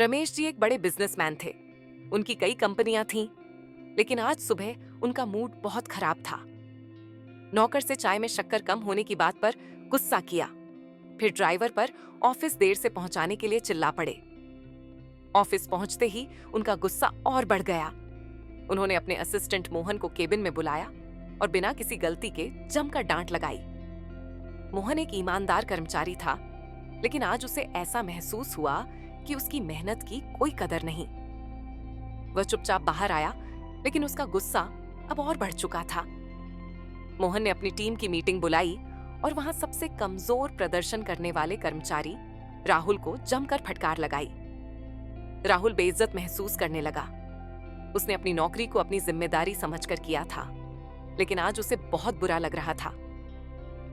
रमेश जी एक बड़े बिजनेसमैन थे। उनकी कई कंपनियां थीं, लेकिन आज सुबह उनका मूड बहुत खराब था। नौकर से चाय में शक्कर कम होने की बात पर गुस्सा किया, फिर ड्राइवर पर ऑफिस देर से पहुंचाने के लिए चिल्ला पड़े। ऑफिस पहुंचते ही उनका गुस्सा और बढ़ गया। उन्होंने अपने असिस्टेंट मोहन को केबिन में बुलाया और बिना किसी गलती के जमकर डांट लगाई। मोहन एक ईमानदार कर्मचारी था, लेकिन आज उसे ऐसा महसूस हुआ कि उसकी मेहनत की कोई कदर नहीं। वह चुपचाप बाहर आया, लेकिन उसका गुस्सा अब और बढ़ चुका था। मोहन ने अपनी टीम की मीटिंग बुलाई और वहां सबसे कमजोर प्रदर्शन करने वाले कर्मचारी राहुल को जमकर फटकार लगाई। राहुल बेइज्जत महसूस करने लगा। उसने अपनी नौकरी को अपनी जिम्मेदारी समझकर किया था, लेकिन आज उसे बहुत बुरा लग रहा था।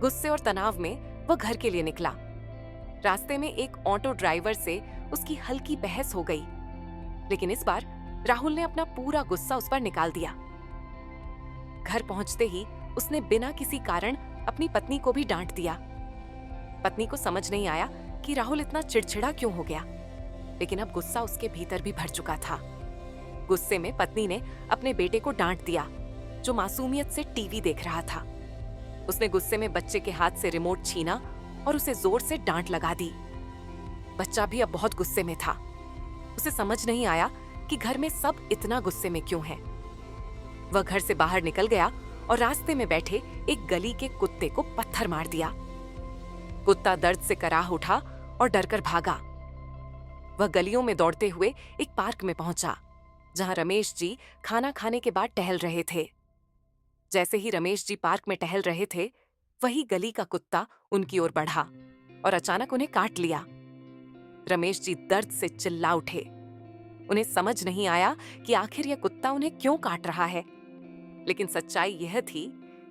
गुस्से और तनाव में वह घर के लिए निकला। रास्ते में एक ऑटो ड्राइवर से उसकी हल्की बहस हो गई, लेकिन इस बार राहुल ने अपना पूरा गुस्सा उस पर निकाल दिया। घर पहुंचते ही उसने बिना किसी कारण अपनी पत्नी को भी डांट दिया। पत्नी को समझ नहीं आया कि राहुल इतना चिड़चिड़ा क्यों हो गया, लेकिन अब गुस्सा उसके भीतर भी भर चुका था। गुस्से में पत्नी ने अपने बेटे को डांट दिया, जो मासूमियत से टीवी देख रहा था। उसने गुस्से में बच्चे के हाथ से रिमोट छीना और उसे जोर से डांट लगा दी। बच्चा भी अब बहुत गुस्से में था। उसे समझ नहीं आया कि घर में सब इतना गुस्से में क्यों हैं। वह घर से बाहर निकल गया और रास्ते में बैठे एक गली के कुत्ते को पत्थर मार दिया। कुत्ता दर्द से कराह उठा और डरकर भागा। वह गलियों में दौड़ते हुए एक पार्क में पहुंचा, जहां रमेश जी खाना खाने के बाद टहल रहे थे। जैसे ही रमेश जी पार्क में टहल रहे थे, वही गली का कुत्ता उनकी ओर बढ़ा और अचानक उन्हें काट लिया। रमेश जी दर्द से चिल्ला उठे। उन्हें समझ नहीं आया कि आखिर यह कुत्ता उन्हें क्यों काट रहा है, लेकिन सच्चाई यह थी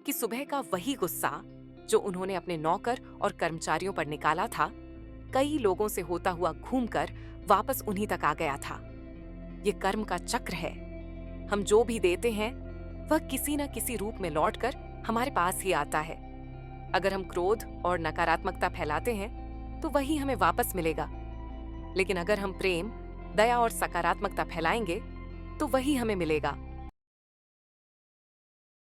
कि सुबह का वही गुस्सा जो उन्होंने अपने नौकर और कर्मचारियों पर निकाला था, कई लोगों से होता हुआ घूमकर वापस उन्हीं तक आ गया था। ये कर्म का चक्र है। हम जो भी देते हैं वह किसी न किसी रूप में लौटकर हमारे पास ही आता है। अगर हम क्रोध और नकारात्मकता फैलाते हैं तो वही हमें वापस मिलेगा, लेकिन अगर हम प्रेम, दया और सकारात्मकता फैलाएंगे तो वही हमें मिलेगा।